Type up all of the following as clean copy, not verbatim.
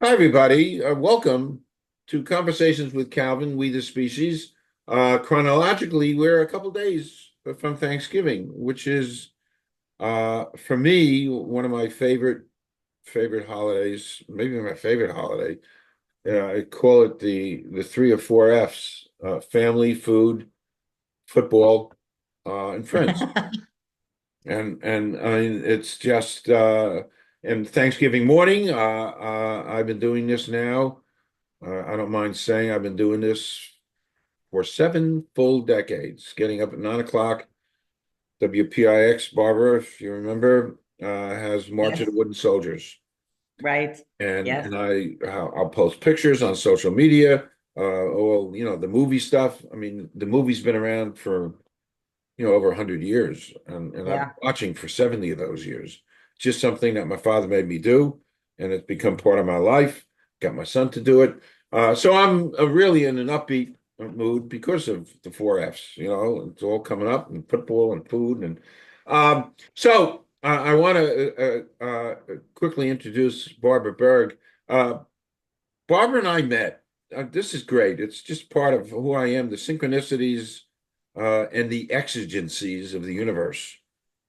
Hi, everybody. Welcome to Conversations with Calvin, We the Species. Chronologically, we're a couple days from Thanksgiving, which is, for me, one of my favorite holidays, maybe my favorite holiday. I call it the three or four F's: family, food, football, and friends. And I mean, it's just and Thanksgiving morning. I've been doing this now. I don't mind saying I've been doing this for 7 full decades, getting up at 9 o'clock. WPIX, Barbara, if you remember, has March of Yes, the Wooden Soldiers. right. And Yes. and I'll post pictures on social media, all the movie stuff. I mean, the movie's been around for over 100 years, and I've been Yeah. watching for 70 of those years. Just something that my father made me do, and it's become part of my life. Got my son to do it. So I'm really in an upbeat mood because of the four F's. It's all coming up, and football and food. And so I want to quickly introduce Barbara Berg. Uh, Barbara and I met. This is great. It's just part of who I am, the synchronicities and the exigencies of the universe.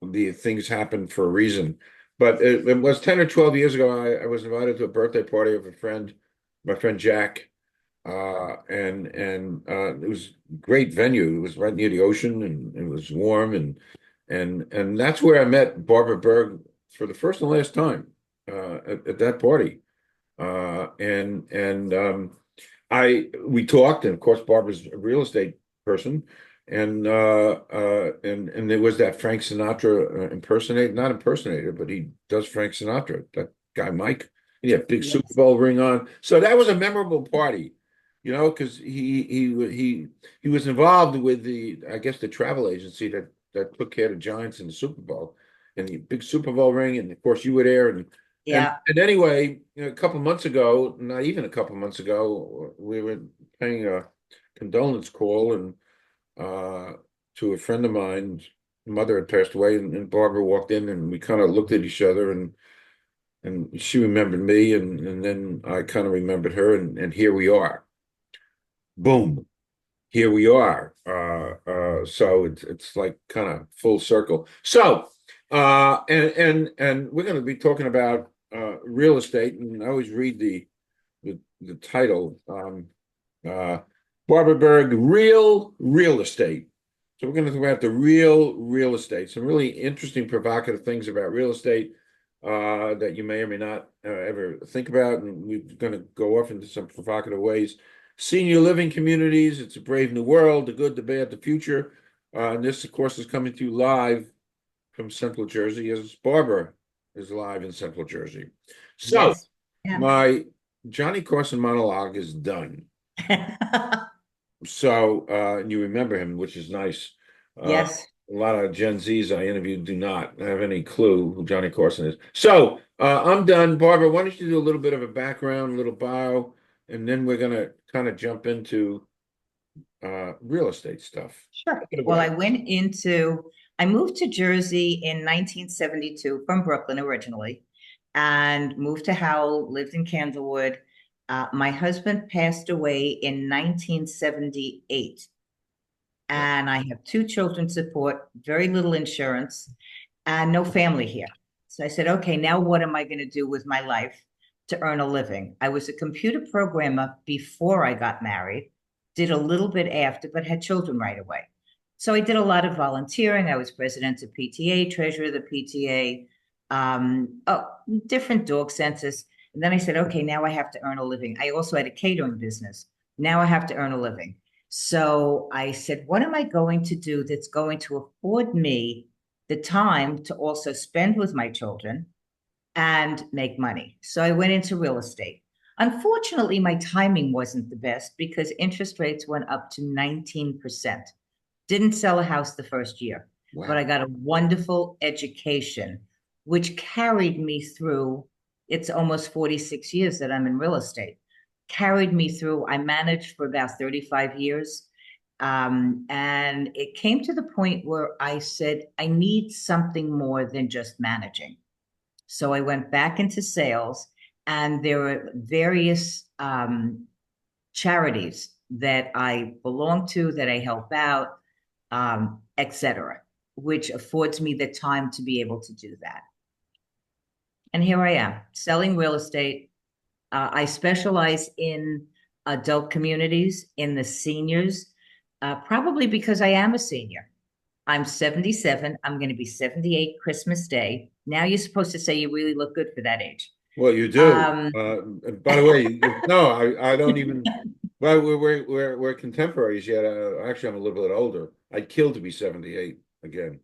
The things happen for a reason. But it was 10 or 12 years ago, I was invited to a birthday party of a friend, my friend Jack. And it was a great venue. It was right near the ocean and it was warm and that's where I met Barbara Berg for the first and last time at that party. And I we talked, and of course Barbara's a real estate person, and there was that Frank Sinatra not impersonator, but he does Frank Sinatra. That guy Mike, he had a big Super Yes. Bowl ring on. So that was a memorable party, because he was involved with I guess the travel agency that took care of the Giants in the Super Bowl, and the big Super Bowl ring, and of course you were there, and Yeah. and anyway, a couple months ago, not even a couple months ago, we were paying a condolence call and to a friend of mine's mother had passed away, and Barbara walked in, and we kind of looked at each other, and she remembered me, and then I kind of remembered her, and here we are. Boom, here we are. So it's like kind of full circle. So, and we're going to be talking about real estate, and I always read the title, uh, Barbara Berg, real estate. So we're going to talk about the real estate, some really interesting, provocative things about real estate that you may or may not ever think about, and we're going to go off into some provocative ways. Senior living communities, it's a brave new world, the good, the bad, the future. And this, of course, is coming to you live from Central Jersey as Barbara is live in Central Jersey. So Yes. Yeah. my Johnny Carson monologue is done. So, and you remember him, which is nice. Uh, Yes. a lot of Gen Zs I interviewed do not have any clue who Johnny Carson is. So, I'm done. Barbara, why don't you do a little bit of a background, a little bio, and then we're gonna kind of jump into real estate stuff. Sure. Take it Well, away. I moved to Jersey in 1972 from Brooklyn originally and moved to Howell, lived in Candlewood. My husband passed away in 1978, Wow. and I have two children to support, very little insurance, and no family here. So I said, okay, now what am I going to do with my life to earn a living? I was a computer programmer before I got married, did a little bit after, but had children right away. So I did a lot of volunteering. I was president of PTA, treasurer of the PTA, oh, different dog census. And then I said, okay, now I have to earn a living. I also had a catering business. Now I have to earn a living. So I said, what am I going to do that's going to afford me the time to also spend with my children and make money? So I went into real estate. Unfortunately, my timing wasn't the best because interest rates went up to 19%. Didn't sell a house the first year, but I Wow. got a wonderful education, which carried me through. It's almost 46 years that I'm in real estate. Carried me through. I managed for about 35 years. And it came to the point where I said, I need something more than just managing. So I went back into sales And there are various charities that I belong to, that I help out, etc., which affords me the time to be able to do that. And here I am selling real estate. I specialize in adult communities, in the seniors, probably because I am a senior. I'm 77. I'm going to be 78 Christmas Day. Now you're supposed to say you really look good for that age. Well, you do. Um, By the way, no, I don't even. Well, we're contemporaries yet. Actually, I'm a little bit older. I'd kill to be 78 again.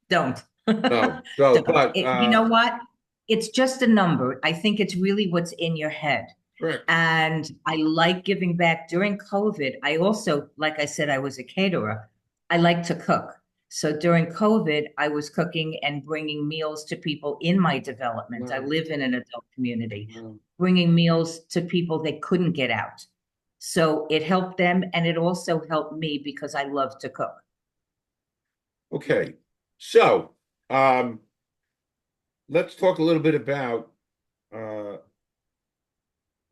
don't. No, so Don't. but You know what? It's just a number. I think it's really what's in your head. correct. And I like giving back. During COVID, I also, like I said, I was a caterer. I like to cook. So during COVID, I was cooking and bringing meals to people in my development. I Wow, live in an adult community, wow. bringing meals to people that couldn't get out. So it helped them, and it also helped me because I love to cook. Okay, so um, let's talk a little bit about uh,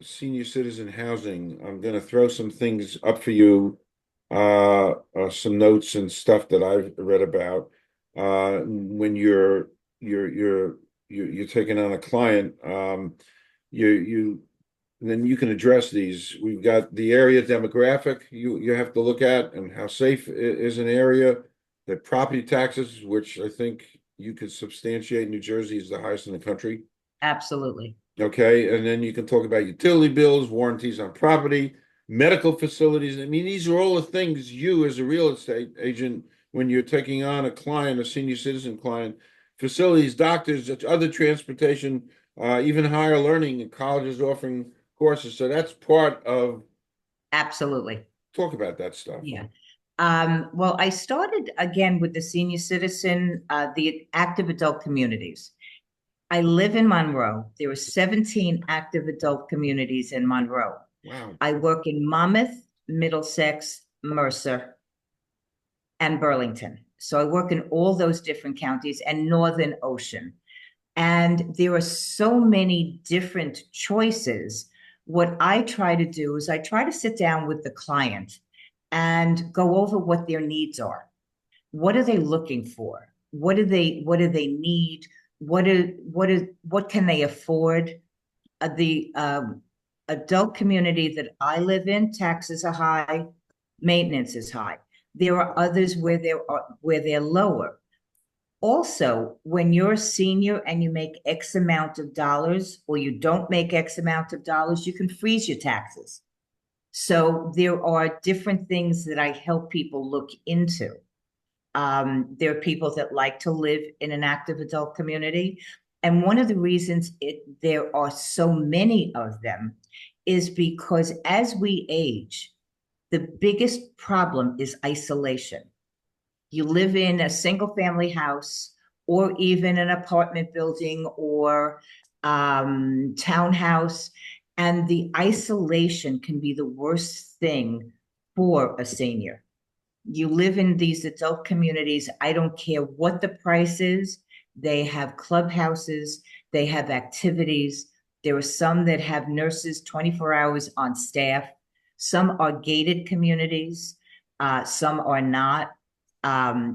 senior citizen housing. I'm going to throw some things up for you, some notes and stuff that I've read about. When you're taking on a client, you then you can address these. We've got the area demographic you have to look at and how safe is an area. The property taxes, which I think you could substantiate, New Jersey is the highest in the country. Absolutely. Okay, and then you can talk about utility bills, warranties on property, medical facilities. I mean, these are all the things you, as a real estate agent, when you're taking on a client, a senior citizen client, facilities, doctors, other transportation, even higher learning, and colleges offering courses. So that's part of, Absolutely. talk about that stuff. Yeah. Well, I started again with the senior citizen, the active adult communities. I live in Monroe. There are 17 active adult communities in Monroe. Wow. I work in Monmouth, Middlesex, Mercer, and Burlington. So I work in all those different counties and Northern Ocean. And there are so many different choices. What I try to do is I try to sit down with the client and go over what their needs are. What are they looking for? What do they need? What can they afford? The adult community that I live in, taxes are high, maintenance is high. There are others where they're lower. Also, when you're a senior and you make X amount of dollars, or you don't make X amount of dollars, you can freeze your taxes. So there are different things that I help people look into. There are people that like to live in an active adult community. And one of the reasons there are so many of them is because as we age, the biggest problem is isolation. You live in a single family house or even an apartment building or townhouse, and the isolation can be the worst thing for a senior. You live in these adult communities. I don't care what the price is. They have clubhouses, they have activities. There are some that have nurses 24 hours on staff. Some are gated communities, some are not.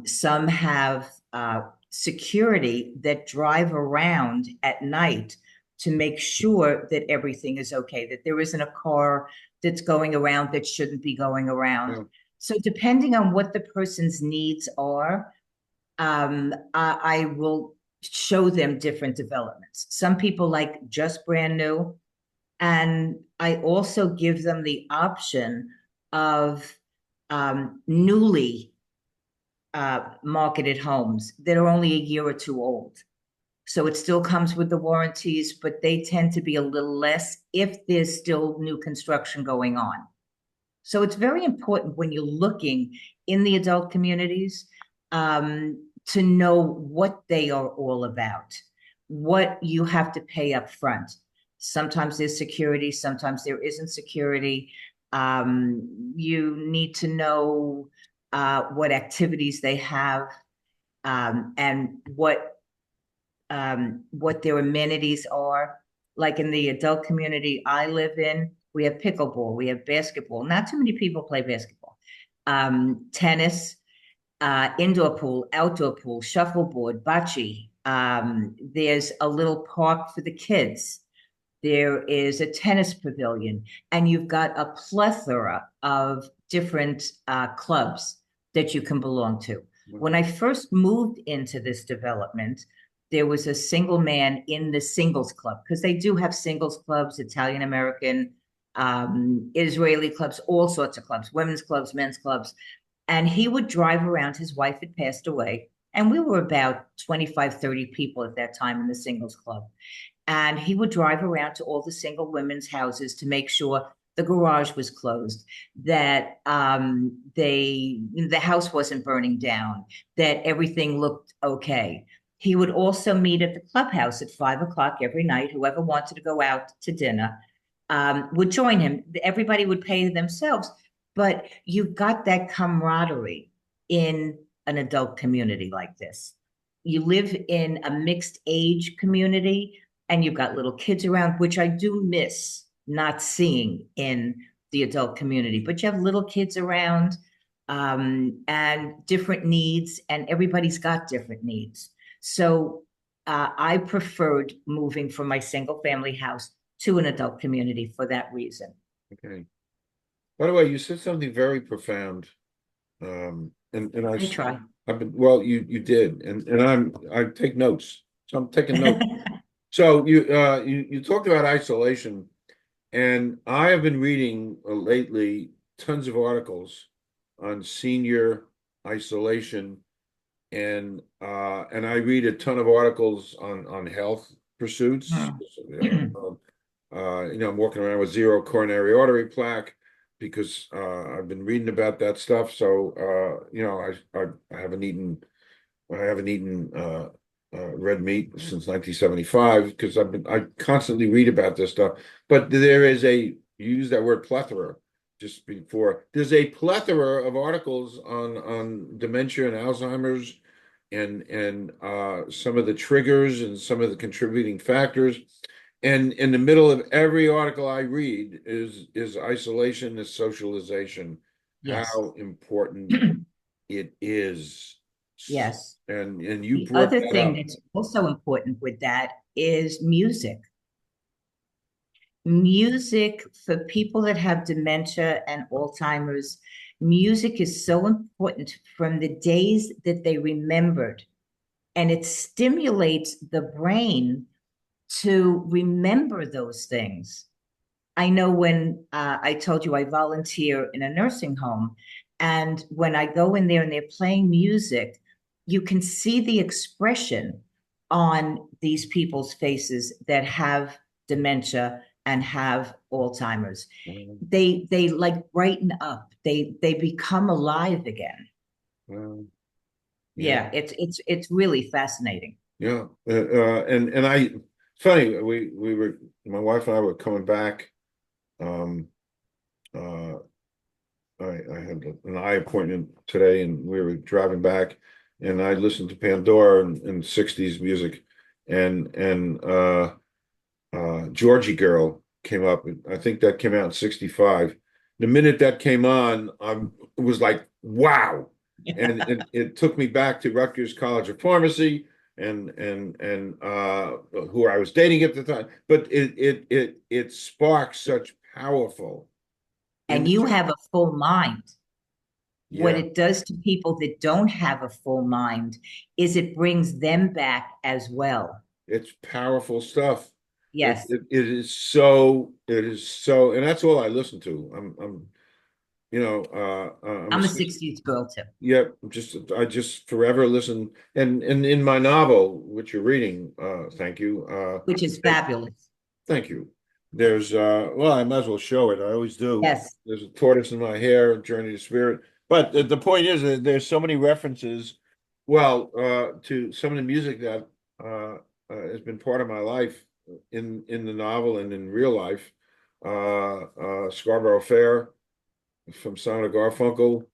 Some have security that drive around at night to make sure that everything is okay, that there isn't a car that's going around that shouldn't be going around. Yeah. So depending on what the person's needs are, I will show them different developments. Some people like just brand new, and I also give them the option of newly marketed homes that are only a year or two old. So it still comes with the warranties, but they tend to be a little less if there's still new construction going on. So it's very important when you're looking in the adult communities to know what they are all about, what you have to pay up front. Sometimes there's security, sometimes there isn't security. You need to know what activities they have, and what their amenities are. like in the adult community I live in, we have pickleball, we have basketball. Not too many people play basketball. Tennis, indoor pool, outdoor pool, shuffleboard, bocce. There's a little park for the kids. There is a tennis pavilion, and you've got a plethora of different clubs that you can belong to. When I first moved into this development, there was a single man in the singles club because they do have singles clubs, Italian American, Israeli clubs, all sorts of clubs, women's clubs, men's clubs. And he would drive around. His wife had passed away, and we were about 25, 30 people at that time in the singles club. And he would drive around to all the single women's houses to make sure the garage was closed, that the house wasn't burning down, that everything looked okay. He would also meet at the clubhouse at 5 o'clock every night. Whoever wanted to go out to dinner would join him. Everybody would pay themselves, but you've got that camaraderie in an adult community like this. You live in a mixed age community, and you've got little kids around, which I do miss not seeing in the adult community. But you have little kids around, and different needs, and everybody's got different needs. So I preferred moving from my single family house to an adult community for that reason. Okay. By the way, you said something very profound. And I try. I've been, well, you did, and I take notes. So I'm taking notes. So you talked about isolation, and I have been reading lately tons of articles on senior isolation, and I read a ton of articles on health pursuits. I'm walking around with zero coronary artery plaque because I've been reading about that stuff. So I haven't eaten red meat since 1975 because I constantly read about this stuff. But there is you use that word plethora just before. There's a plethora of articles on dementia and Alzheimer's and some of the triggers and some of the contributing factors. And in the middle of every article I read is isolation, is socialization, Yes. how important it is. Yes. And you The brought other that thing up. that's also important with that is music. Music for people that have dementia and Alzheimer's, music is so important from the days that they remembered, and it stimulates the brain to remember those things. I know when I told you I volunteer in a nursing home, and when I go in there and they're playing music, you can see the expression on these people's faces that have dementia and have Alzheimer's. They like brighten up. They become alive again. Well, yeah, Yeah, it's really fascinating. yeah, and funny, we were my wife and I were coming back. Um, uh, I had an eye appointment today, and we were driving back, and I listened to Pandora and 60s music, and Georgie Girl came up. I think that came out in 65. The minute that came on, it was like, wow. And it took me back to Rutgers College of Pharmacy and who I was dating at the time. But it sparks such powerful And you insight. have a full mind. What Yeah, it does to people that don't have a full mind is it brings them back as well. it's powerful stuff. Yes, It is so, and that's all I listen to. I'm a I'm a 60. 60s girl too, Yep, I just forever listen. And in my novel, which you're reading, thank you. which is fabulous. Thank you. There's well, I might as well show it. I always do. Yes, There's a tortoise in my hair, Journey to Spirit. But the point is that there's so many references, well, to some of the music that has been part of my life in the novel and in real life. Scarborough Fair from Simon Garfunkel,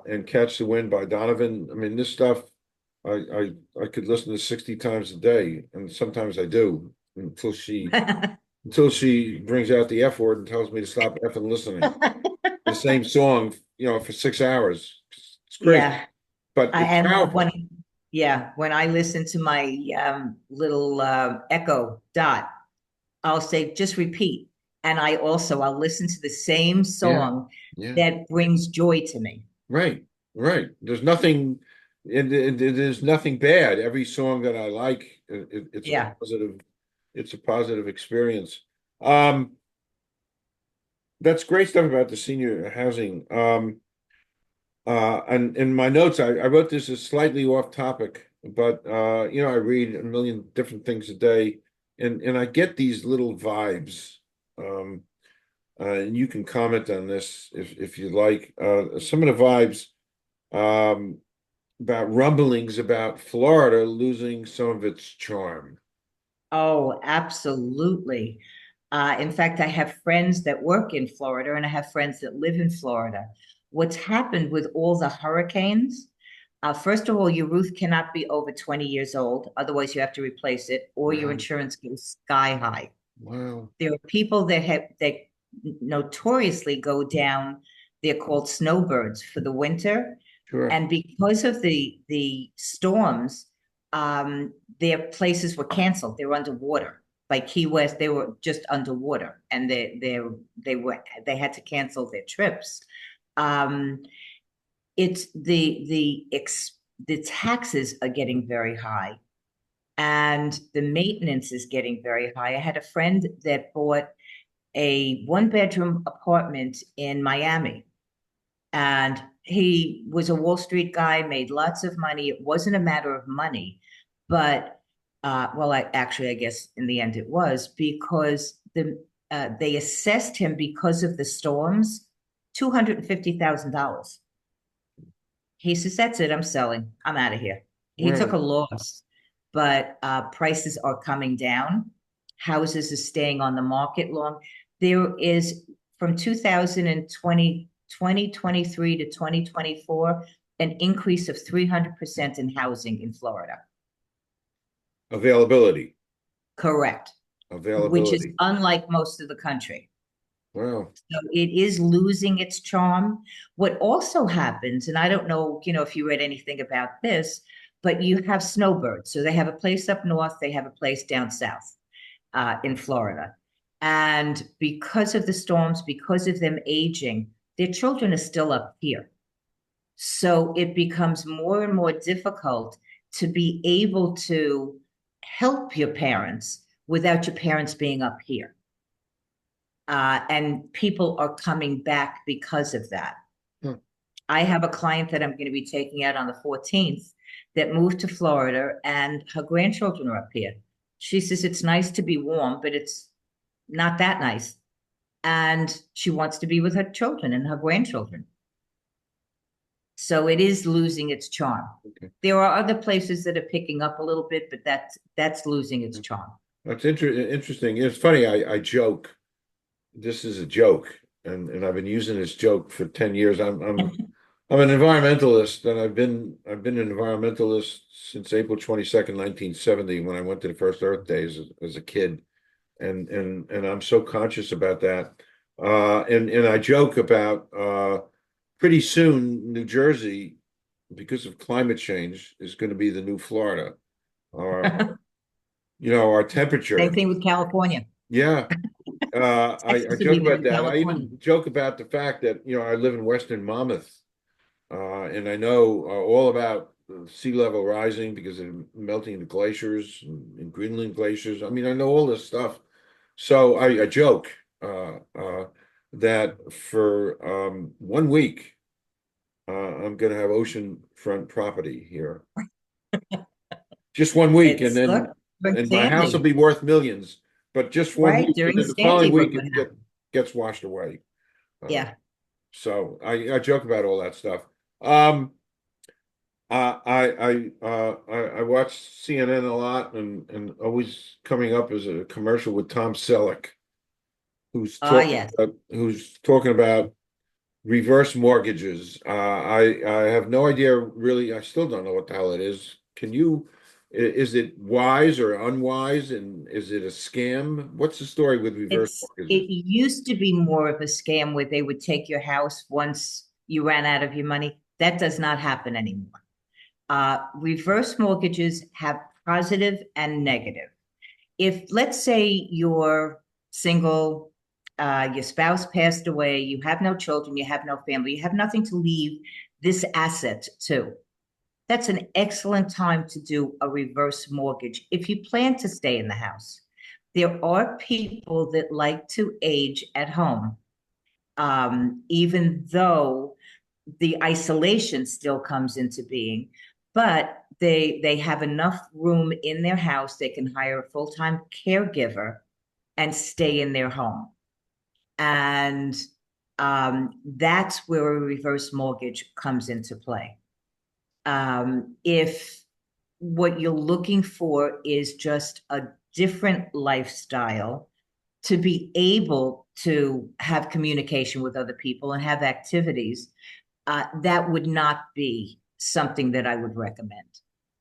and Catch the Wind by Donovan. I mean, this stuff I could listen to 60 times a day, and sometimes I do. until she brings out the F word and tells me to stop effing listening. The same song, for 6 hours. It's crazy, Yeah. but it's And powerful. when I listen to my little Echo Dot, I'll say, just repeat. And I'll listen to the same Yeah, song yeah, that brings joy to me. right, right. There's nothing bad. Every song that I like, it's a Yeah. positive, experience. Um, that's great stuff about the senior housing. And in my notes, I wrote this as slightly off topic, but I read a million different things a day, and I get these little vibes. Um, and you can comment on this if you'd like. Some of the vibes um, about rumblings about Florida losing some of its charm. Oh, absolutely. In fact, I have friends that work in Florida and I have friends that live in Florida. What's happened with all the hurricanes? First of all, your roof cannot be over 20 years old. Otherwise, you have to replace it or your Wow, insurance goes sky high. wow, There are people that notoriously go down. They're called snowbirds for the winter, sure. and because of the storms, their places were canceled. They were underwater. Like Key West, they were just underwater, and they had to cancel their trips. Um, it's the taxes are getting very high, and the maintenance is getting very high. I had a friend that bought a one-bedroom apartment in Miami, and he was a Wall Street guy, made lots of money. It wasn't a matter of money, but well, I guess in the end it was because they assessed him because of the storms, $250,000. He says, "That's it. I'm selling. I'm out of here." He took a Wow. loss, but prices are coming down. Houses are staying on the market long. There is from 2023 to 2024, an increase of 300% in housing in Florida. Availability, Correct. Which is availability. unlike most of the country. Wow. So it is losing its charm. What also happens, and I don't know, if you read anything about this, but you have snowbirds. So they have a place up north, they have a place down south in Florida. And because of the storms, because of them aging, their children are still up here. So it becomes more and more difficult to be able to help your parents without your parents being up here. And people are coming back because of that. Huh. I have a client that I'm going to be taking out on the 14th that moved to Florida and her grandchildren are up here. She says it's nice to be warm, but it's not that nice. And she wants to be with her children and her grandchildren. So it is losing its charm. Okay. There are other places that are picking up a little bit, but that's losing its charm. That's interesting. It's funny. I joke. This is a joke, and I've been using this joke for 10 years. I'm an environmentalist, and I've been an environmentalist since April 22nd, 1970, when I went to the first Earth Days as a kid, and I'm so conscious about that. And I joke about pretty soon New Jersey, because of climate change, is going to be the new Florida. Our our Same temperature. thing with California. Yeah. I Texas will be joke the about new that. I California. even joke about the fact that, I live in Western Monmouth, and I know all about sea level rising because of melting of the glaciers and Greenland glaciers. I mean, I know all this stuff. So I joke that for 1 week, I'm going to have oceanfront property here. Just 1 week, and It's look, then during and my house will Sandy, be worth millions, but just one right? week, and During then the following Sandy, week look what happened. gets washed away. Uh, Yeah. so I joke about all that stuff. Um, I watch CNN a lot, and always coming up is a commercial with Tom Selleck, Ah, yes. who's talking about reverse mortgages. I have no idea really. I still don't know what the hell it is. Can you Is it wise or unwise, and is it a scam? What's the story with reverse It mortgages? used to be more of a scam where they would take your house once you ran out of your money. That does not happen anymore. Reverse mortgages have positive and negative. If, let's say, you're single, your spouse passed away, you have no children, you have no family, you have nothing to leave this asset to, that's an excellent time to do a reverse mortgage if you plan to stay in the house. There are people that like to age at home, even though the isolation still comes into being, but they have enough room in their house, they can hire a full-time caregiver and stay in their home. And that's where a reverse mortgage comes into play. If what you're looking for is just a different lifestyle to be able to have communication with other people and have activities, that would not be something that I would recommend.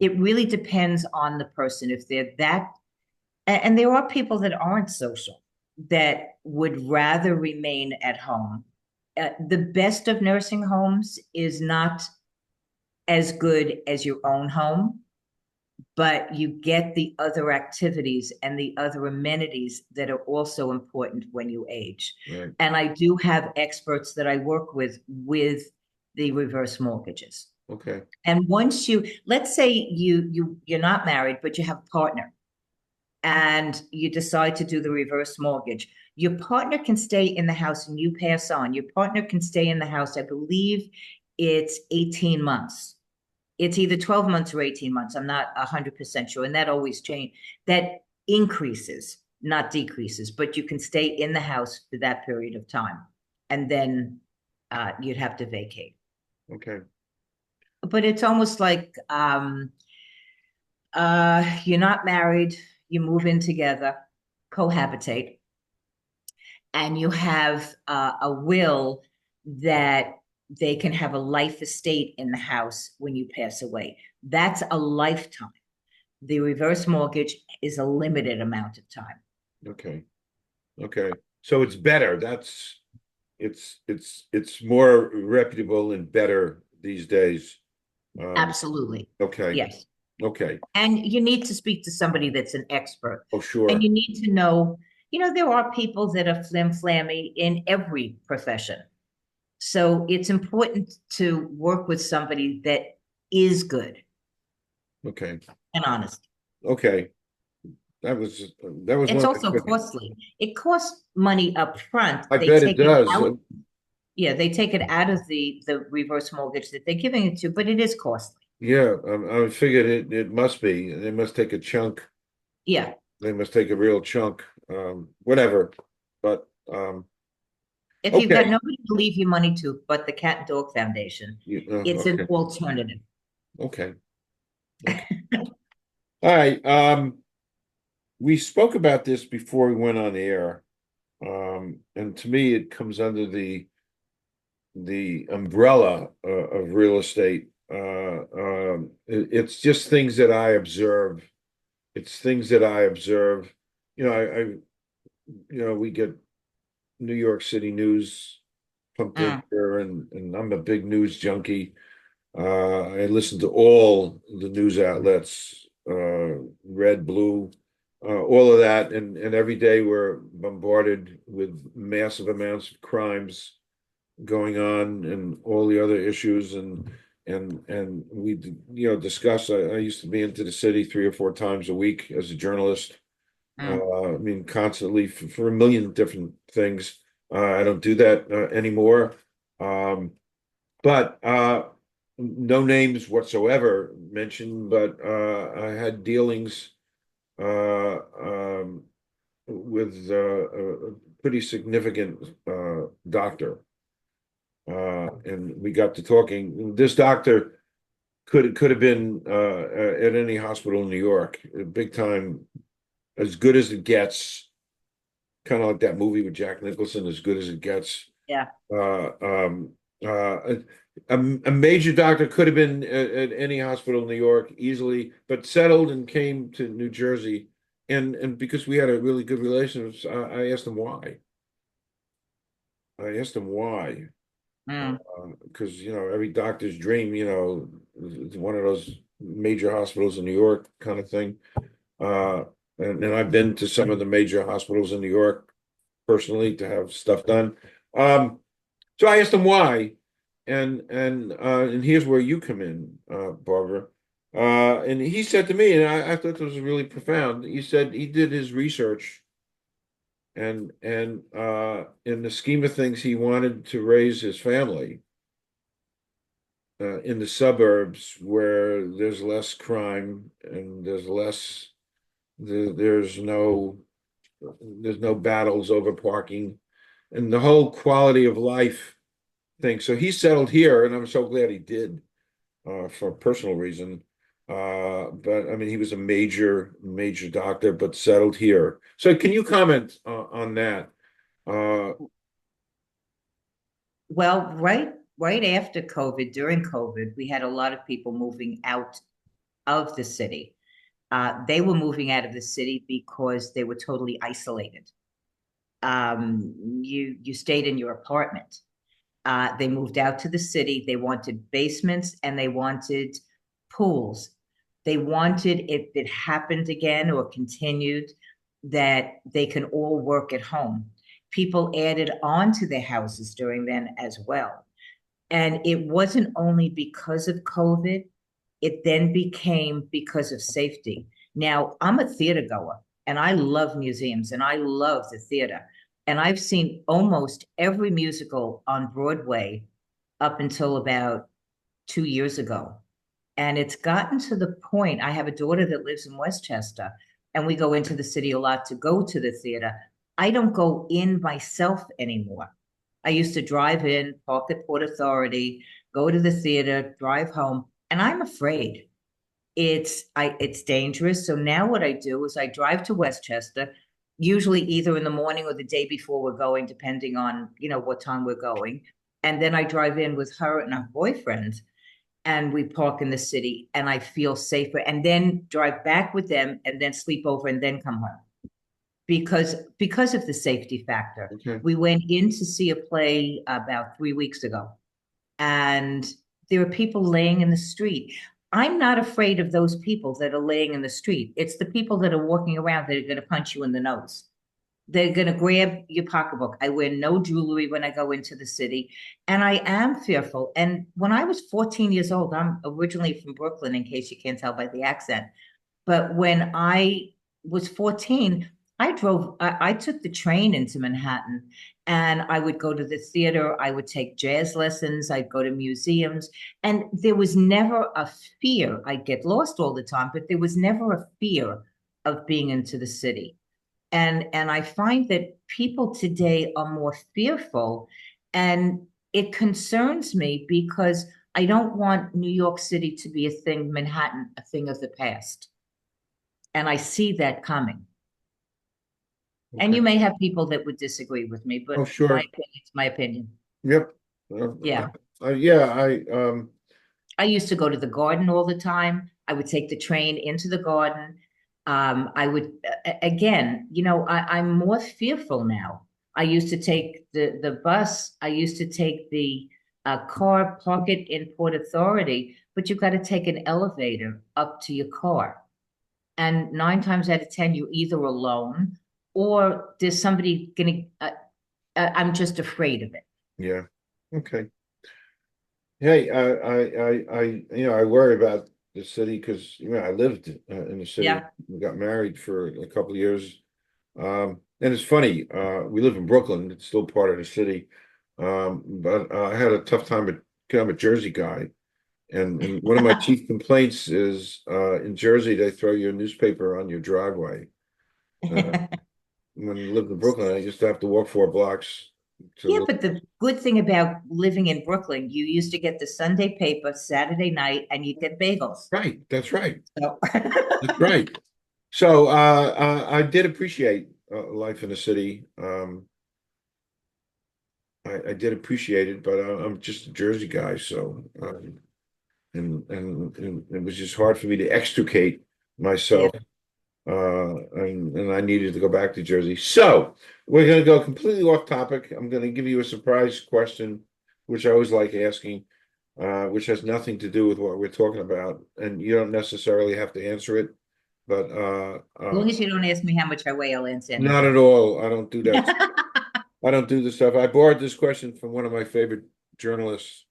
It really depends on the person. If they're that, and there are people that aren't social, that would rather remain at home. The best of nursing homes is not as good as your own home, but you get the other activities and the other amenities that are also important when you age. Right. And I do have experts that I work with the reverse mortgages. Okay. And once you, let's say you're not married, but you have a partner and you decide to do the reverse mortgage, your partner can stay in the house and you pass on. Your partner can stay in the house, I believe it's 18 months. It's either 12 months or 18 months. I'm not 100% sure. And that always change. That increases, not decreases, but you can stay in the house for that period of time. And then you'd have to vacate. Okay. But it's almost like you're not married, you move in together, cohabitate, and you have a will that they can have a life estate in the house when you pass away. That's a lifetime. The reverse mortgage is a limited amount of time. Okay. Okay. So it's better. That's it's more reputable and better these days. Um, Absolutely. okay. Yes. Okay. And you need to speak to somebody that's an expert. Oh, And sure. you need to know, there are people that are flim-flammy in every profession. So it's important to work with somebody that is good Okay. and honest. Okay. That was It's one of the also quick. costly. It costs money up front. I They bet it take it does. out. Yeah, they take it out of the reverse mortgage that they're giving it to, but it is costly. Yeah, I figured it must be. They must take a chunk. Yeah. They must take a real chunk. Whatever. But If you've got okay. nobody to leave your money to but the Cat and Dog Foundation, it's an Okay. alternative. Okay. Okay. All right. We spoke about this before we went on air. And to me, it comes under the umbrella of real estate. It's just things that I observe. It's things that I observe. We get New York City news pumped in Mm. here, and I'm a big news junkie. I listen to all the news outlets, red, blue, all of that, and every day we're bombarded with massive amounts of crimes going on and all the other issues and we discuss. I used to be into the city 3 or 4 times a week as a journalist. Mm. I mean, constantly for a million different things. I don't do that anymore. Um, but no names whatsoever mentioned, but I had dealings with a pretty significant doctor. And we got to talking. This doctor could have been at any hospital in New York, big time, as good as it gets, kind of like that movie with Jack Nicholson, as good as it gets. Yeah. Uh, um, uh, a major doctor could have been at any hospital in New York easily, but settled and came to New Jersey. And because we had a really good relationship, I asked him why. I asked him why. Mm. Because every doctor's dream, is one of those major hospitals in New York kind of thing. Uh, and I've been to some of the major hospitals in New York personally to have stuff done. So I asked him why, and here's where you come in, Barbara. And he said to me, and I thought this was really profound. He said he did his research, and in the scheme of things, he wanted to raise his family in the suburbs where there's less crime and there's no battles over parking and the whole quality of life thing. So he settled here, and I'm so glad he did for a personal reason. But I mean, he was a major doctor, but settled here. So can you comment on that? Uh, Well, right after COVID, during COVID, we had a lot of people moving out of the city. They were moving out of the city because they were totally isolated. You stayed in your apartment. They moved out to the city. They wanted basements and they wanted pools. They wanted, if it happened again or continued, that they can all work at home. People added on to their houses during then as well. And it wasn't only because of COVID, it then became because of safety. Now, I'm a theater goer and I love museums and I love the theater. And I've seen almost every musical on Broadway up until about 2 years ago. And it's gotten to the point, I have a daughter that lives in Westchester, and we go into the city a lot to go to the theater. I don't go in myself anymore. I used to drive in, park at Port Authority, go to the theater, drive home, and I'm afraid it's dangerous. So now what I do is I drive to Westchester, usually either in the morning or the day before we're going, depending on what time we're going. And then I drive in with her and her boyfriend and we park in the city and I feel safer and then drive back with them and then sleep over and then come home because of the safety factor. okay. We went in to see a play about 3 weeks ago and there are people laying in the street. I'm not afraid of those people that are laying in the street. It's the people that are walking around that are going to punch you in the nose. They're going to grab your pocketbook. I wear no jewelry when I go into the city, and I am fearful. And when I was 14 years old, I'm originally from Brooklyn, in case you can't tell by the accent. But when I was 14, I took the train into Manhattan and I would go to the theater. I would take jazz lessons. I'd go to museums. And there was never a fear. I'd get lost all the time, but there was never a fear of being into the city. And I find that people today are more fearful. And it concerns me because I don't want New York City to be a thing, Manhattan, a thing of the past. And I see that coming. And Okay. you may have people that would disagree with me, Oh, but my sure. opinion is my opinion. Yep. Yeah. Yeah, I used to go to the garden all the time. I would take the train into the garden. I would, again, I'm more fearful now. I used to take the bus. I used to take the car, park it in Port Authority, but you've got to take an elevator up to your car. And 9 times out of 10, you're either alone or there's somebody going to, I'm just afraid of it. yeah. Okay. Hey, I worry about the city because I lived in the city. Yeah. We got married for a couple of years. And it's funny, we live in Brooklyn. It's still part of the city. But I had a tough time with, 'cause I'm a Jersey guy. And one of my chief complaints is in Jersey, they throw your newspaper on your driveway. Uh, when I lived in Brooklyn, I used to have to walk 4 blocks Yeah, to but the good thing about living in Brooklyn, you used to get the Sunday paper Saturday night and you'd get bagels. right. That's right. So That's right. So I did appreciate life in the city. I did appreciate it, but I'm just a Jersey guy, so and it was just hard for me to extricate Yeah. myself, and I needed to go back to Jersey. So we're going to go completely off topic. I'm going to give you a surprise question, which I always like asking, which has nothing to do with what we're talking about, and you don't necessarily have to answer it, but As long as you don't ask me how much I weigh, I'll answer not anything. at all. I don't do that. I don't do this stuff. I borrowed this question from one of my favorite journalists,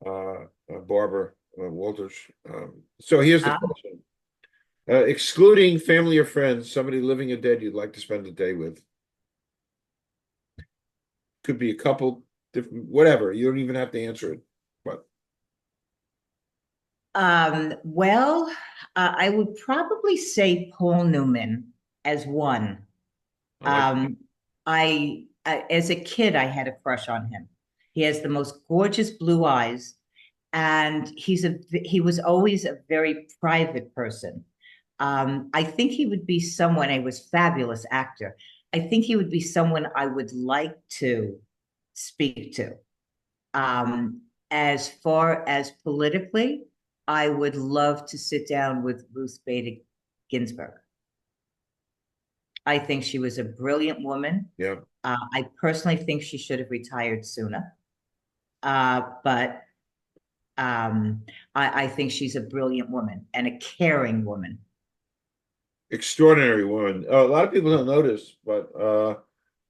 Barbara Walters. So here's the Ah, question. Excluding family or friends, somebody living or dead you'd like to spend a day with. Could be a couple, different, whatever. You don't even have to answer it. But well, I would probably say Paul Newman as one. I like Um, as a kid, I had a crush on him. He has the most gorgeous blue eyes, and he was always a very private person. I think he would be someone, he was a fabulous actor. I think he would be someone I would like to speak to. As far as politically, I would love to sit down with Ruth Bader Ginsburg. I think she was a brilliant woman. yeah. I personally think she should have retired sooner. But I think she's a brilliant woman and a caring woman. Extraordinary woman. A lot of people don't know this, but a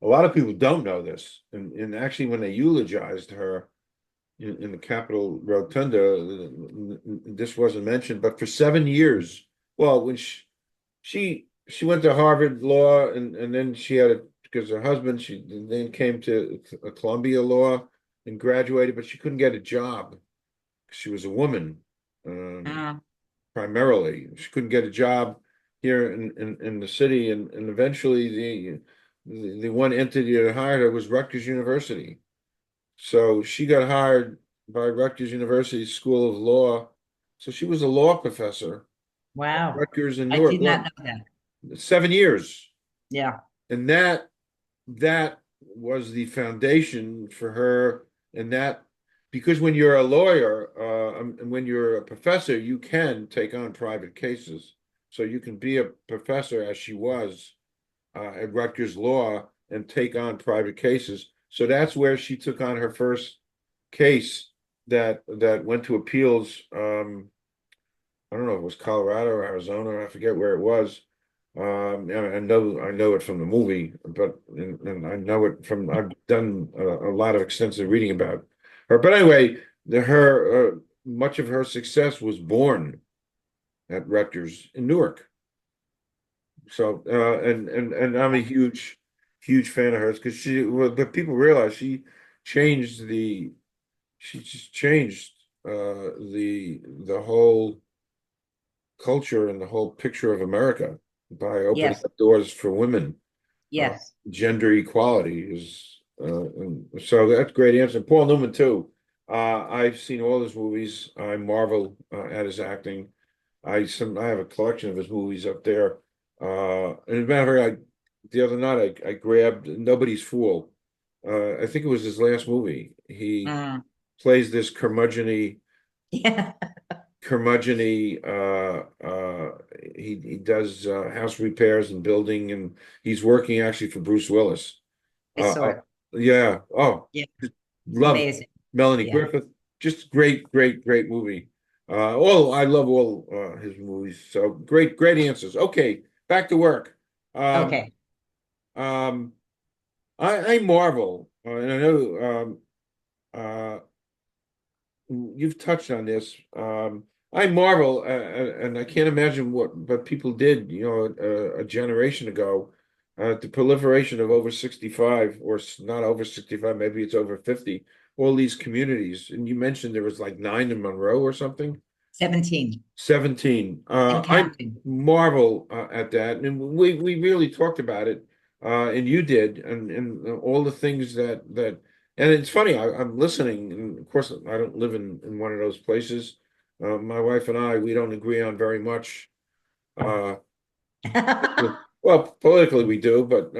lot of people don't know this. And actually, when they eulogized her in the Capitol Rotunda, this wasn't mentioned. But for 7 years, well, when she went to Harvard Law, and then she had because her husband, she then came to Columbia Law and graduated, but she couldn't get a job. She was a woman. Um, Uh, Primarily. She couldn't get a job here in the city, and eventually the one entity that hired her was Rutgers University. So she got hired by Rutgers University School of Law. So she was a law professor at wow. Rutgers in I Newark. did not Well, know that. 7 years. Yeah. And that was the foundation for her. And that because when you're a lawyer, and when you're a professor, you can take on private cases. So you can be a professor, as she was, at Rutgers Law, and take on private cases. So that's where she took on her first case that went to appeals. I don't know if it was Colorado or Arizona. I forget where it was. I know it from the movie, but and I know it from I've done a lot of extensive reading about her. But anyway, her much of her success was born at Rutgers in Newark. So and I'm a huge fan of hers because but people realize changed the she just changed the whole culture and the whole picture of America by opening Yes. up doors for women. Uh, Yes. Gender equality is, and so that's a great answer. Paul Newman too. I've seen all his movies. I marvel at his acting. I have a collection of his movies up there. And as a matter of fact, the other night I grabbed Nobody's Fool. I think it was his last movie. He Mm. plays this Yeah. curmudgeony he does house repairs and building, and he's working actually for Bruce Willis. I saw it. Yeah. Oh, Yeah. It's love amazing. Melanie Yeah. Griffith. Just great movie. All I love all his movies. So great answers. Okay, back to work. Um, Okay. um, I marvel, and I know uh, you've touched on this. I marvel, and I can't imagine what people did, a generation ago. The proliferation of over 65, or not over 65, maybe it's over 50, all these communities. And you mentioned there was like nine in Monroe or something. 17 17. and I counting. marvel at that, and we really talked about it, and you did, and all the things and it's funny. I'm listening, and of course, I don't live in one of those places. My wife and I, we don't agree on very much. Uh, Well, politically we do, but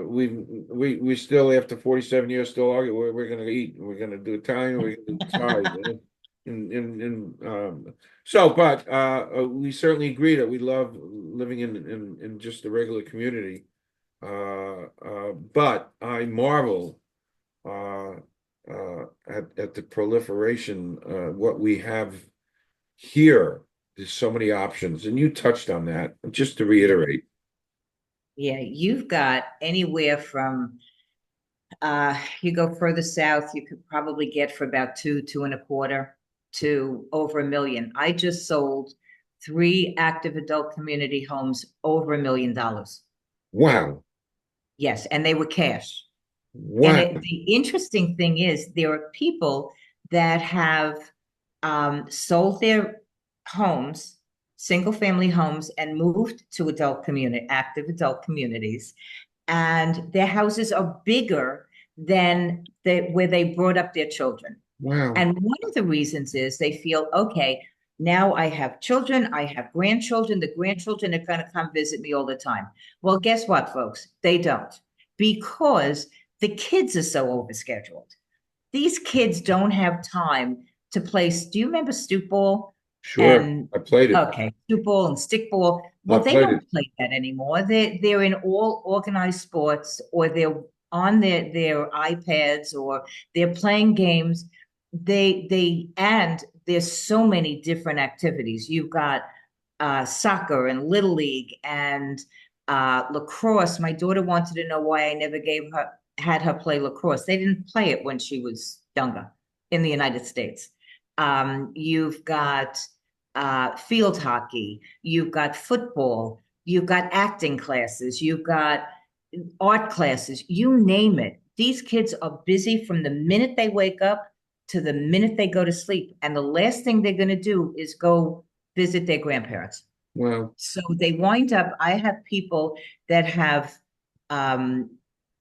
we still after 47 years still argue we're going to eat, we're going to do Italian, we're going to do Thai, so but we certainly agree that we love living in just a regular community. But I marvel uh, at the proliferation what we have here. There's so many options, and you touched on that. Just to Yeah. reiterate. Yeah, you've got anywhere from you go further south, you could probably get for about two and a quarter to over 1 million. I just sold three active adult community homes over $1 million. Wow. Yes, and they were cash. And Wow. the interesting thing is, there are people that have sold their homes, single family homes, and moved to active adult communities. And their houses are bigger than where they brought up their children. Wow. And one of the reasons is they feel, okay, now I have children, I have grandchildren, the grandchildren are going to come visit me all the time. Well, guess what, folks? They don't, because the kids are so overscheduled. These kids don't have time to play. Do you remember stoop ball? Sure. And I played it. okay, stoop ball and stick ball. I Well, they played don't it. play that anymore. They're in all organized sports, or they're on their iPads, or they're playing games. And there's so many different activities. You've got soccer and little league and lacrosse. My daughter wanted to know why I never had her play lacrosse. They didn't play it when she was younger in the United States. You've got field hockey, you've got football, you've got acting classes, you've got art classes, you name it. These kids are busy from the minute they wake up to the minute they go to sleep. And the last thing they're going to do is go visit their grandparents. Wow. So they wind up, I have people that have um,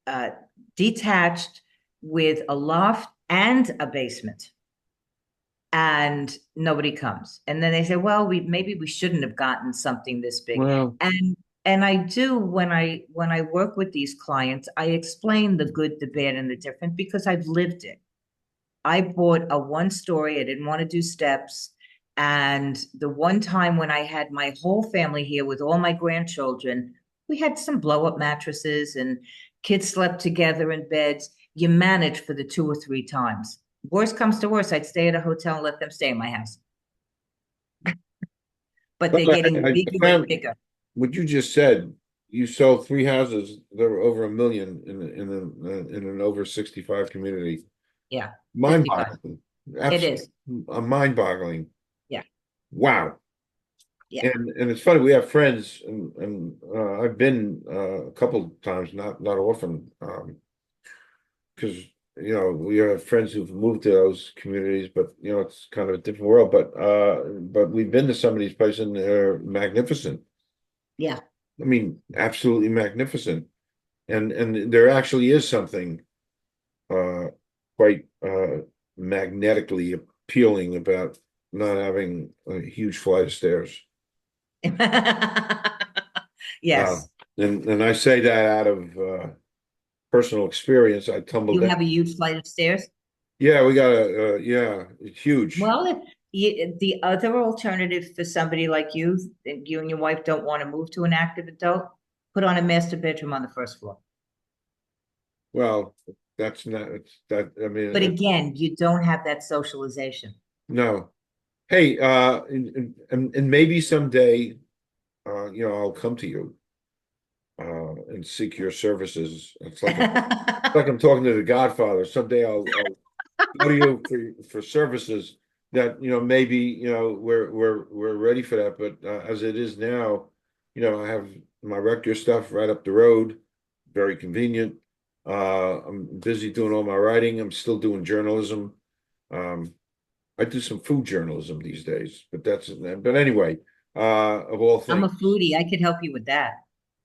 uh, detached with a loft and a basement, and nobody comes. And then they say, well, maybe we shouldn't have gotten something this big. Wow. And I do, when I work with these clients, I explain the good, the bad, and the different, because I've lived it. I bought a one story. I didn't want to do steps. And the one time when I had my whole family here with all my grandchildren, we had some blow up mattresses and kids slept together in beds. You manage for the 2 or 3 times. Worst comes to worst, I'd stay at a hotel and let them stay in my house. But But they're getting I bigger and found bigger. what you just said. You sold three houses that were over 1 million in an over 65 community. Yeah, 55. Mind-boggling. It Absolutely, is. mind-boggling. Yeah, Wow. yeah. And it's funny, we have friends and I've been a couple of times, not often, because we have friends who've moved to those communities, but it's kind of a different world. But we've been to some of these places and they're magnificent. Yeah. I mean, absolutely magnificent. And there actually is something uh quite magnetically appealing about not having a huge flight of stairs. Uh, Yes. and I say that out of personal experience. I tumbled You down. have a huge flight of stairs? Yeah, we got a yeah, it's huge. Well, the other alternative for somebody like you and your wife don't want to move to an active adult, put on a master bedroom on the first floor. Well, that's not it's that I mean But again, you don't have that socialization. no. Hey, and maybe someday I'll come to you and seek your services. It's like I'm talking to the Godfather. Someday I'll go to you for services that maybe we're ready for that. But as it is now, I have my rector stuff right up the road, very convenient. I'm busy doing all my writing. I'm still doing journalism. Um, I do some food journalism these days, but anyway, of all I'm a things, foodie. I could help you with that.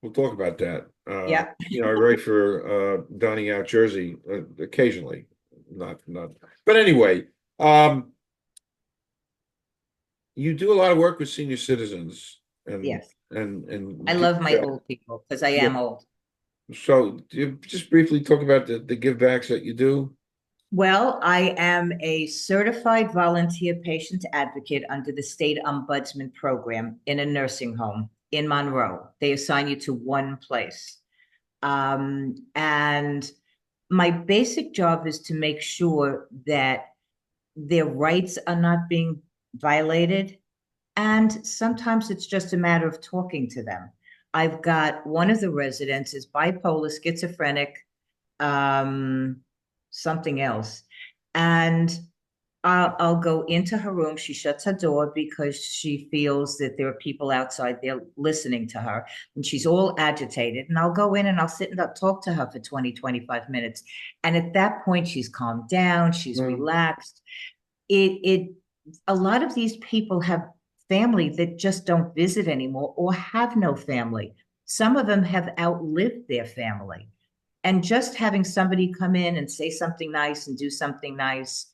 we'll talk about that. Yeah. I write for Dining Out Jersey occasionally, not. But anyway, you do a lot of work with senior citizens, and Yes. I and give love my back. old people because I Yeah. am old. So do you just briefly talk about the give backs that you do? Well, I am a certified volunteer patient advocate under the state ombudsman program in a nursing home in Monroe. They assign you to one place. And my basic job is to make sure that their rights are not being violated. And sometimes it's just a matter of talking to them. I've got one of the residents is bipolar, schizophrenic, um, something else. And I'll go into her room. She shuts her door because she feels that there are people outside there listening to her. And she's all agitated. And I'll go in and I'll sit and I'll talk to her for 20, 25 minutes. And at that point, she's calmed down, she's Well, relaxed. It a lot of these people have family that just don't visit anymore or have no family. Some of them have outlived their family. And just having somebody come in and say something nice and do something nice.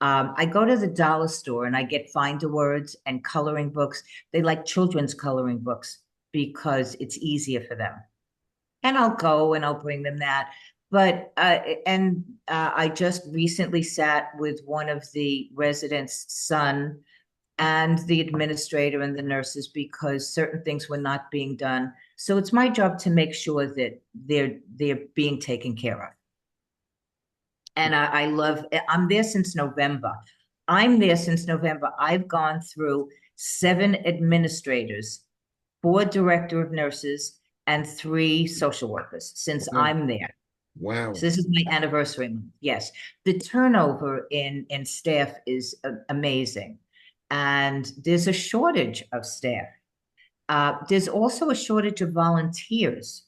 I go to the dollar store and I get finder words and coloring books. They like children's coloring books because it's easier for them. And I'll go and I'll bring them that. But I just recently sat with one of the residents' son and the administrator and the nurses because certain things were not being done. So it's my job to make sure that they're being taken care of. And I love. I'm there since November. I'm there since November. I've gone through 7 administrators, 4 director of nurses, and 3 social workers since wow. I'm there. So Wow. this is my anniversary month. Yes, the turnover in staff is amazing, and there's a shortage of staff. There's also a shortage of volunteers.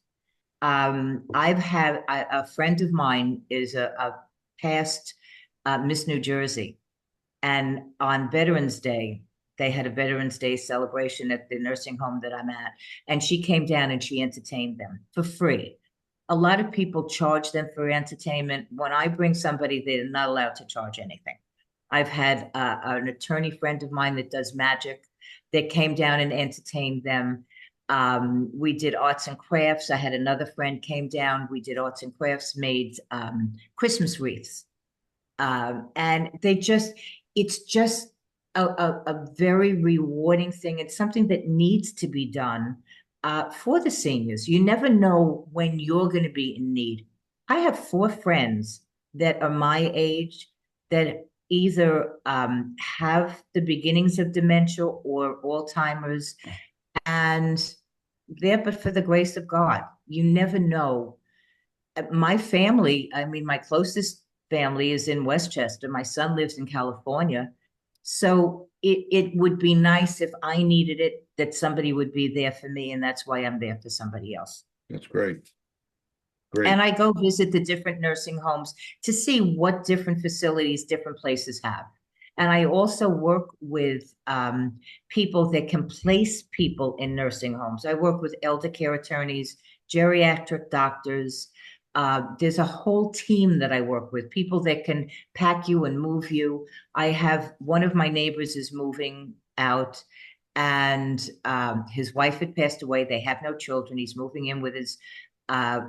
I've had a friend of mine is a past Miss New Jersey, and on Veterans Day, they had a Veterans Day celebration at the nursing home that I'm at, and she came down and she entertained them for free. A lot of people charge them for entertainment. When I bring somebody, they're not allowed to charge anything. I've had an attorney friend of mine that does magic that came down and entertained them. We did arts and crafts. I had another friend came down. We did arts and crafts, made Christmas wreaths. And it's just a very rewarding thing. It's something that needs to be done for the seniors. You never know when you're going to be in need. I have 4 friends that are my age that either have the beginnings of dementia or Alzheimer's, and there, but for the grace of God. You never know. My family, I mean, my closest family is in Westchester. My son lives in California. So it would be nice if I needed it, that somebody would be there for me. And that's why I'm there for somebody else. That's great. Great. And I go visit the different nursing homes to see what different facilities different places have. And I also work with people that can place people in nursing homes. I work with elder care attorneys, geriatric doctors. There's a whole team that I work with, people that can pack you and move you. I have one of my neighbors is moving out, and his wife had passed away. They have no children. He's moving in with his uh,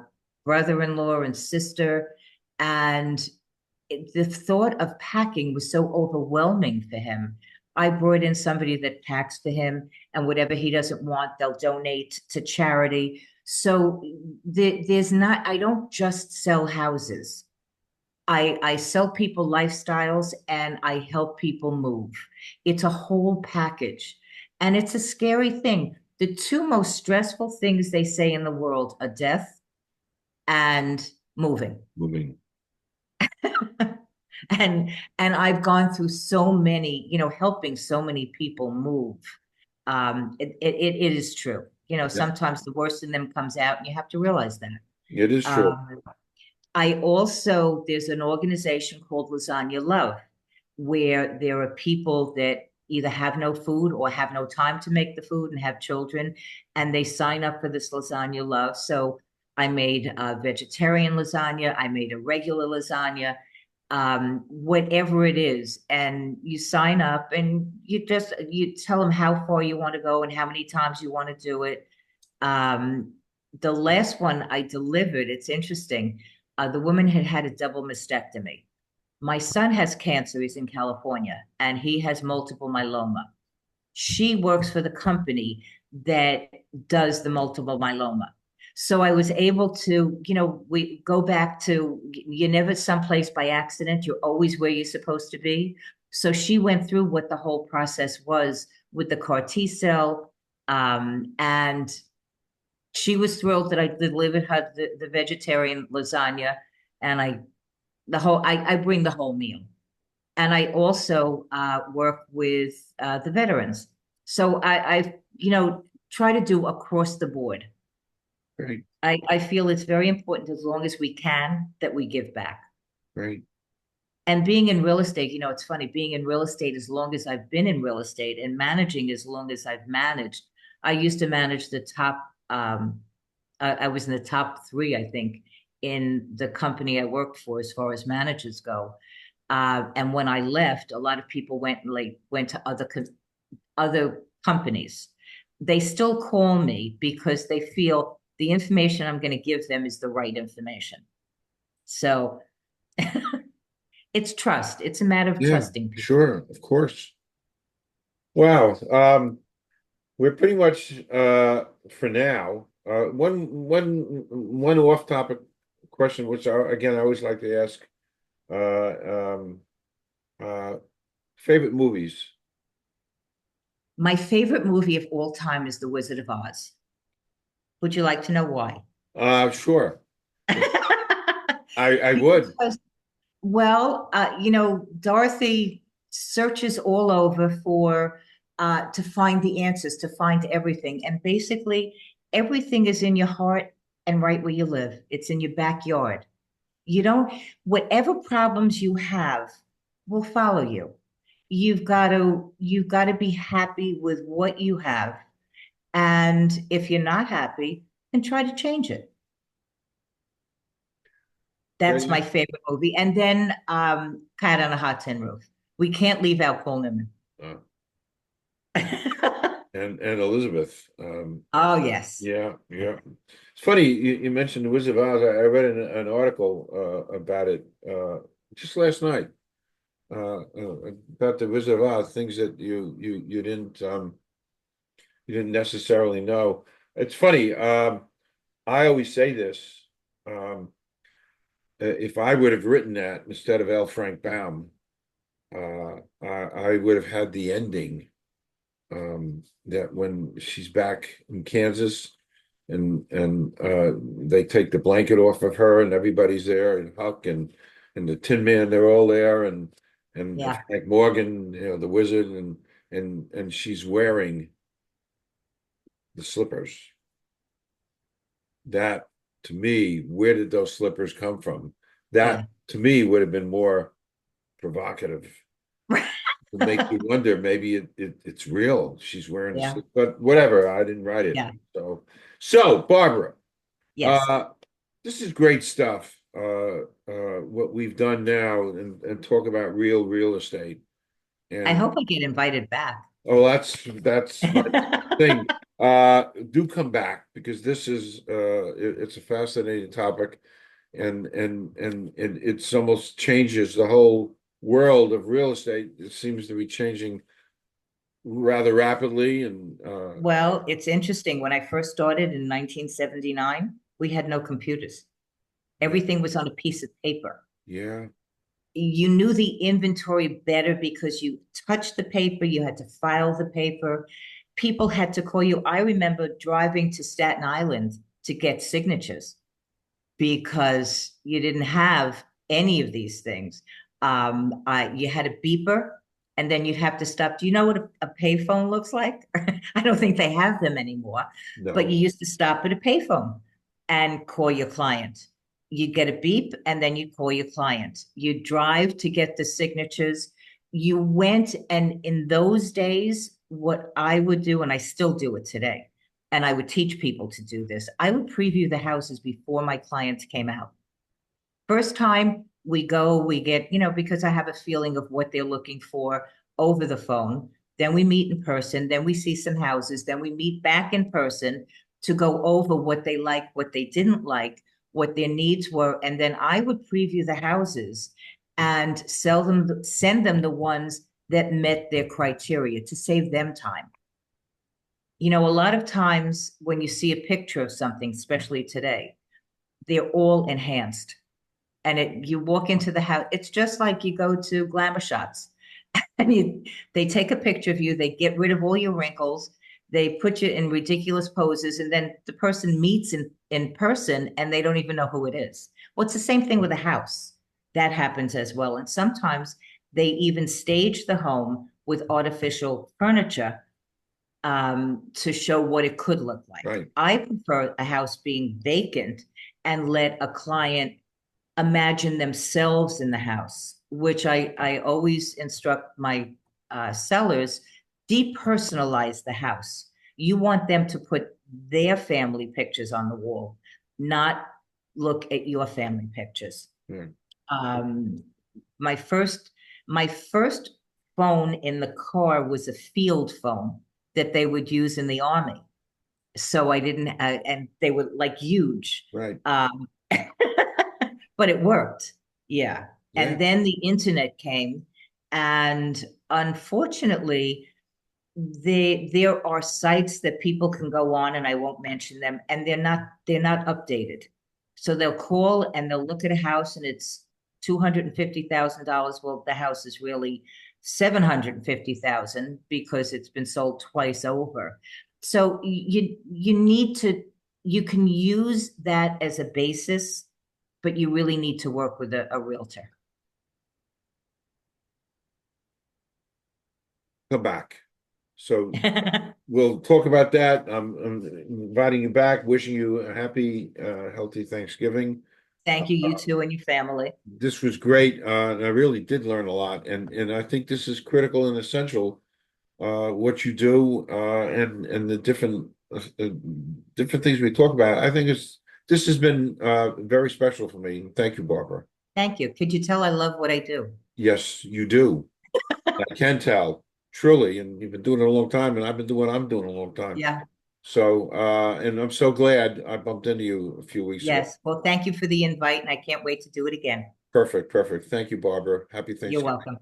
brother-in-law and sister. And the thought of packing was so overwhelming for him. I brought in somebody that packs for him, and whatever he doesn't want, they'll donate to charity. So there's not, I don't just sell houses. I sell people lifestyles and I help people move. It's a whole package. And it's a scary thing. The 2 most stressful things they say in the world are death and moving. Moving. and and I've gone through so many, helping so many people move. It is true. Yeah, Sometimes the worst in them comes out, and you have to realize that. it is true. Um, I also there's an organization called Lasagna Love, where there are people that either have no food or have no time to make the food and have children, and they sign up for this Lasagna Love. So I made a vegetarian lasagna, I made a regular lasagna, whatever it is, and you sign up and you tell them how far you want to go and how many times you want to do it. Um, the last one I delivered, it's interesting. The woman had had a double mastectomy. My son has cancer, he's in California, and he has multiple myeloma. She works for the company that does the multiple myeloma. So I was able to, we go back to you're never someplace by accident. You're always where you're supposed to be. So she went through what the whole process was with the CAR T cell. And she was thrilled that I delivered her the vegetarian lasagna. And I bring the whole meal. And I also work with the veterans. So try to do across the board. Great, I feel it's very important as long as we can that we give back. great. And being in real estate, it's funny, being in real estate as long as I've been in real estate and managing as long as I've managed. I used to manage the top, I was in the top three, I think, in the company I worked for as far as managers go. And when I left, a lot of people went to other companies. They still call me because they feel the information I'm going to give them is the right information. So it's trust. It's a matter of Yeah, trusting people. sure, of course. Wow. We're pretty much for now. One off-topic question, which again I always like to ask. Uh, um, uh, Favorite movies? My favorite movie of all time is The Wizard of Oz. Would you like to know why? Sure. I would. Because, well, Dorothy searches all over for to find the answers, to find everything. And basically, everything is in your heart and right where you live. It's in your backyard. You don't, whatever problems you have will follow you. You've got to be happy with what you have. And if you're not happy, then try to change it. That's my Great. favorite movie. And then Cat on a Hot Tin Roof. We can't leave out Paul Newman. Uh, and Elizabeth. Oh, yes. Yeah, yeah. It's funny you mentioned the Wizard of Oz. I read an article about it just last night about the Wizard of Oz, things that you didn't necessarily know. It's funny. I always say this. If I would have written that instead of L. Frank Baum, I would have had the ending that when she's back in Kansas and they take the blanket off of her and everybody's there and Huck and the Tin Man, they're all there and Yeah. Frank Morgan, the wizard and she's wearing the slippers. That to me, where did those slippers come from? Yeah. That to me would have been more provocative to make you wonder maybe it's real. She's wearing the Yeah. slip, but whatever. I didn't write it. Yeah. So Barbara, Yes. uh, this is great stuff. What we've done now and talk about real estate. I And hope I get invited back. oh, that's my thing. Do come back because this is it's a fascinating topic and it's almost changes the whole world of real estate. It seems to be changing rather rapidly and Well, it's interesting. When I first started in 1979, we had no computers. yeah, Everything was on a piece of paper. yeah, You knew the inventory better because you touched the paper, you had to file the paper. People had to call you. I remember driving to Staten Island to get signatures because you didn't have any of these things. You had a beeper, and then you'd have to stop. Do you know what a payphone looks like? I don't think they have them anymore, but you no, used to stop at a payphone and call your client. You'd get a beep, and then you'd call your client. You'd drive to get the signatures. You went, and in those days, what I would do, and I still do it today, and I would teach people to do this. I would preview the houses before my clients came out. First time, We go, we get, because I have a feeling of what they're looking for over the phone. Then we meet in person, then we see some houses, then we meet back in person to go over what they like, what they didn't like, what their needs were. And then I would preview the houses and send them the ones that met their criteria to save them time. A lot of times when you see a picture of something, especially today, they're all enhanced. And you walk into the house, it's just like you go to glamour shots. And they take a picture of you, they get rid of all your wrinkles, they put you in ridiculous poses, and then the person meets in person and they don't even know who it is. Well, it's the same thing with a house. That happens as well. And sometimes they even stage the home with artificial furniture to show what it could look like. Right. I prefer a house being vacant and let a client imagine themselves in the house, which I always instruct my sellers, depersonalize the house. You want them to put their family pictures on the wall, not look at your family pictures. Yeah. Um, my first my first phone in the car was a field phone that they would use in the army. So I didn't, and they were like huge. Right. But it worked. Yeah. Yeah. And then the internet came, and unfortunately, there are sites that people can go on, and I won't mention them, and they're not updated. So they'll call and they'll look at a house and it's $250,000. Well, the house is really 750,000 because it's been sold twice over. So you need to you can use that as a basis, but you really need to work with a realtor. Come back. So we'll talk about that. I'm inviting you back, wishing you a happy, healthy Thanksgiving. Thank you, you too, and your family. This was great. And I really did learn a lot. And I think this is critical and essential, what you do, and the different things we talk about. I think this has been very special for me. Thank you, Barbara. Thank you. Could you tell I love what I do? Yes, you do. I can tell, truly, and you've been doing it a long time, and I've been doing what I'm doing a long time. Yeah. So, and I'm so glad I bumped into you a few weeks ago. Yes. Well, thank you for the invite, and I can't wait to do it again. Perfect, perfect. Thank you, Barbara. Happy You're Thanksgiving. welcome.